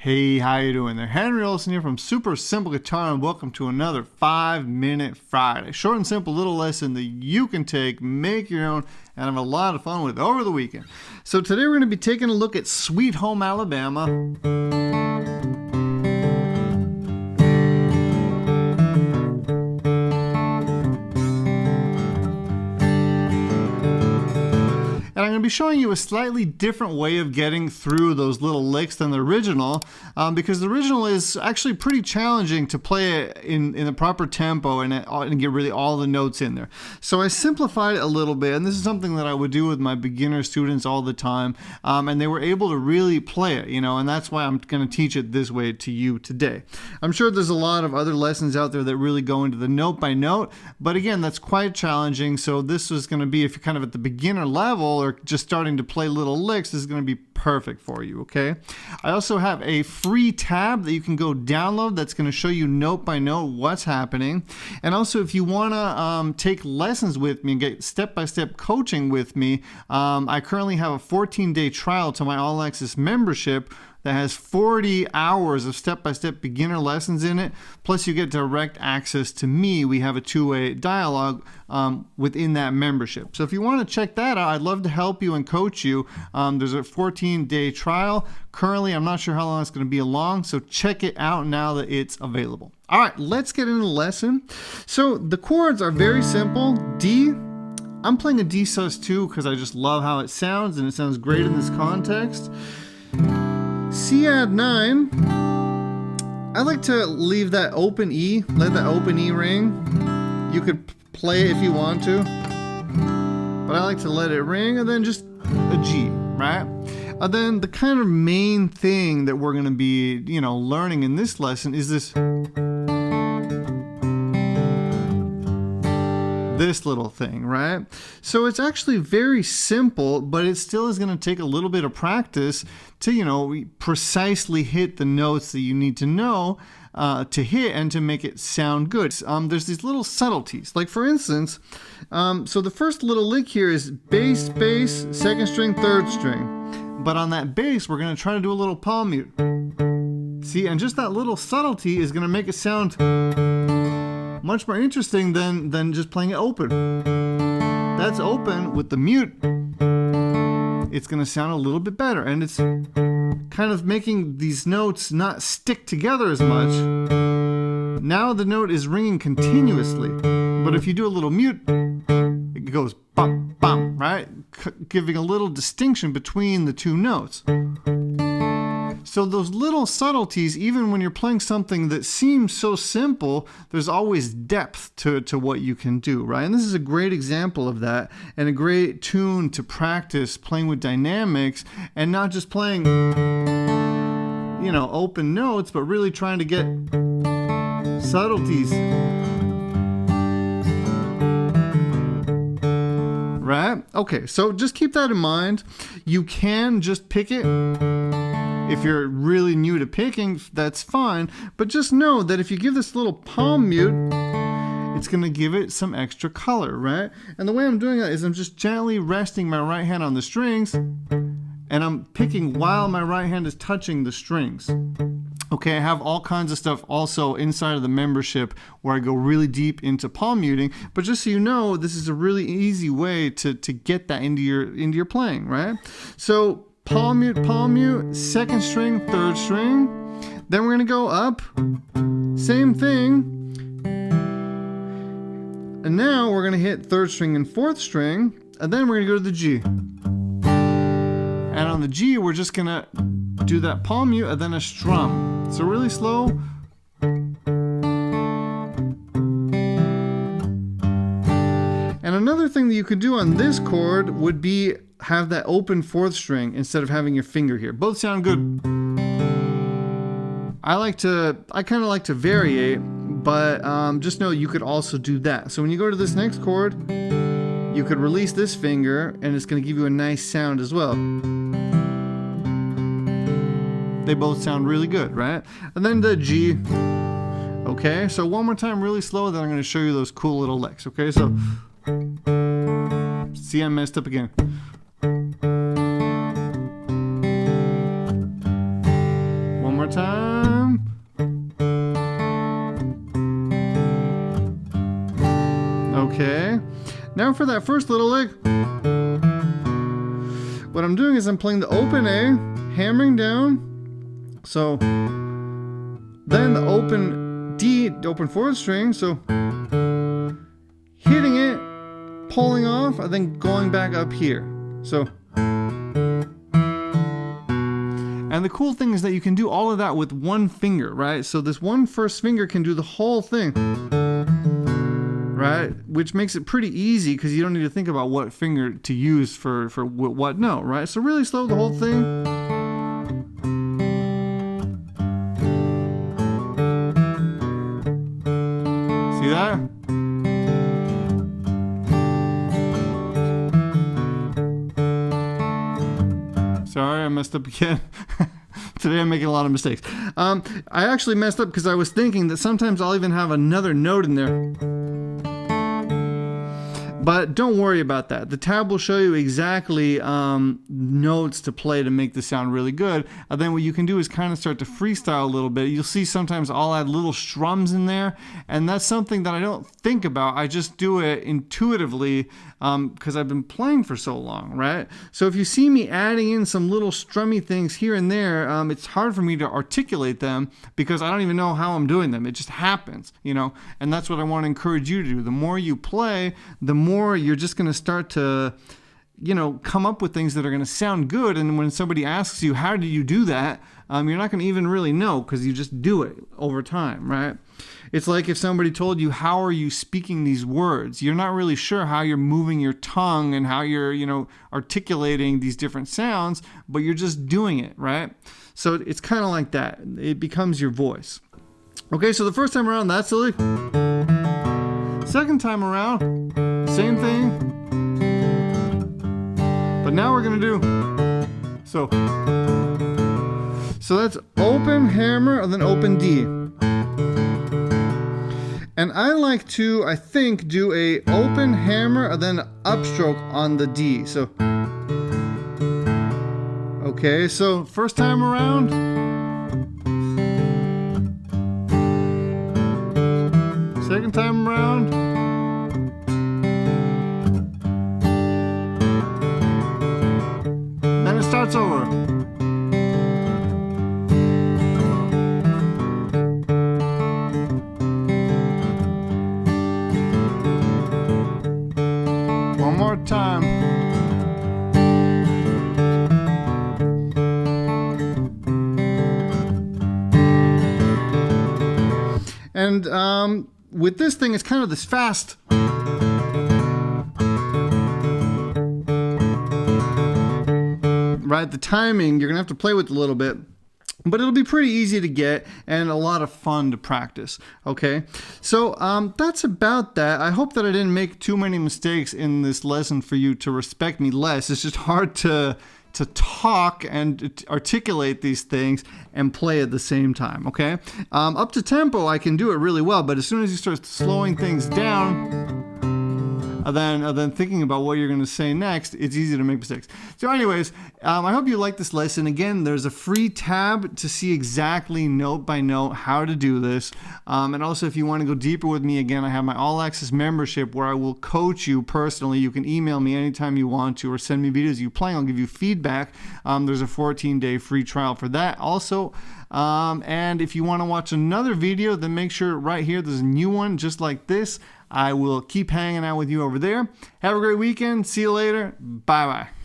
Hey, how you doing there? Henry Olson here from Super Simple Guitar, and welcome to another 5-Minute Friday. Short and simple little lesson that you can take, make your own, and have a lot of fun with over the weekend. So today we're going to be taking a look at Sweet Home Alabama. And I'm going to be showing you a slightly different way of getting through those little licks than the original, because the original is actually pretty challenging to play it in the proper tempo and get really all the notes in there. So I simplified it a little bit, and this is something that I would do with my beginner students all the time, and they were able to really play it, and that's why I'm going to teach it this way to you today. I'm sure there's a lot of other lessons out there that really go into the note by note, but again, that's quite challenging. So this is going to be, if you're kind of at the beginner level or just starting to play little licks, this is going to be perfect for you, okay? I also have a free tab that you can go download that's going to show you note by note what's happening. And also, if you want to take lessons with me and get step-by-step coaching with me, I currently have a 14-day trial to my All Access membership that has 40 hours of step-by-step beginner lessons in it. Plus you get direct access to me. We have a two-way dialogue within that membership. So if you want to check that out, I'd love to help you and coach you. There's a 14-day trial. Currently, I'm not sure how long it's going to be along, so check it out now that it's available. All right, let's get into the lesson. So the chords are very simple. D. I'm playing a D sus2 because I just love how it sounds, and it sounds great in this context. C add 9, I like to leave that open E, let that open E ring. You could play it if you want to, but I like to let it ring, and then just a G, right? And then the kind of main thing that we're going to be, learning in this lesson is this little thing, right? So it's actually very simple, but it still is going to take a little bit of practice to, precisely hit the notes that you need to know to hit and to make it sound good. There's these little subtleties. Like for instance, so the first little lick here is bass, bass, second string, third string. But on that bass, we're going to try to do a little palm mute. See, and just that little subtlety is going to make it sound much more interesting than just playing it open. That's open with the mute. It's going to sound a little bit better, and it's kind of making these notes not stick together as much. Now the note is ringing continuously, but if you do a little mute, it goes bum, bum, right? Giving a little distinction between the two notes. So those little subtleties, even when you're playing something that seems so simple, there's always depth to what you can do, right? And this is a great example of that, and a great tune to practice playing with dynamics and not just playing, open notes, but really trying to get subtleties. Right? Okay, so just keep that in mind. You can just pick it. If you're really new to picking, that's fine. But just know that if you give this little palm mute, it's going to give it some extra color, right? And the way I'm doing that is I'm just gently resting my right hand on the strings, and I'm picking while my right hand is touching the strings. Okay, I have all kinds of stuff also inside of the membership where I go really deep into palm muting, but just so you know, this is a really easy way to get that into your playing, right? So palm mute, second string, third string. Then we're going to go up, same thing. And now we're going to hit third string and fourth string, and then we're going to go to the G. And on the G, we're just going to do that palm mute and then a strum. So really slow. And another thing that you could do on this chord would be have that open fourth string instead of having your finger here. Both sound good. I kind of like to variate, but just know you could also do that. So when you go to this next chord, you could release this finger, and it's going to give you a nice sound as well. They both sound really good, right? And then the G. Okay, so one more time really slow, then I'm going to show you those cool little licks. Okay, so see, I messed up again. One more more time. Okay. Now for that first little lick, what I'm doing is I'm playing the open A, hammering down. So then the open D, the open fourth string. So hitting it, pulling off, and then going back up here. So, and the cool thing is that you can do all of that with one finger, right? So this one first finger can do the whole thing, right? Which makes it pretty easy because you don't need to think about what finger to use for what note, right? So really slow the whole thing. See that? Sorry, I messed up again. Today I'm making a lot of mistakes. I actually messed up because I was thinking that sometimes I'll even have another note in there. But don't worry about that. The tab will show you exactly notes to play to make this sound really good. And then what you can do is kind of start to freestyle a little bit. You'll see sometimes I'll add little strums in there. And that's something that I don't think about. I just do it intuitively because I've been playing for so long, right? So if you see me adding in some little strummy things here and there, it's hard for me to articulate them because I don't even know how I'm doing them. It just happens, you know? And that's what I want to encourage you to do. The more you play, the more you're just going to start to, you know, come up with things that are going to sound good. And when somebody asks you, how did you do that? You're not going to even really know because you just do it over time, right? It's like if somebody told you, how are you speaking these words? You're not really sure how you're moving your tongue and how you're, you know, articulating these different sounds, but you're just doing it, right? So it's kind of like that. It becomes your voice. Okay, so the first time around, that's the lick. Second time around, same thing. But now we're going to do, so that's open hammer and then open D. And I like to, I think, do a open hammer and then upstroke on the D. So, okay, so first time around. Second time around. Then it starts over. One more time. And with this thing, it's kind of this fast. Right, the timing, you're going to have to play with it a little bit. But it'll be pretty easy to get and a lot of fun to practice, okay? So that's about that. I hope that I didn't make too many mistakes in this lesson for you to respect me less. It's just hard to talk and articulate these things and play at the same time, okay? Up to tempo, I can do it really well, but as soon as you start slowing things down, and then thinking about what you're going to say next, it's easy to make mistakes. So anyways, I hope you like this lesson. Again, there's a free tab to see exactly note by note how to do this. And also, if you want to go deeper with me, again, I have my All Access membership where I will coach you personally. You can email me anytime you want to or send me videos you playing. I'll give you feedback. There's a 14-day free trial for that also. And if you want to watch another video, then make sure right here, there's a new one just like this. I will keep hanging out with you over there. Have a great weekend. See you later. Bye-bye.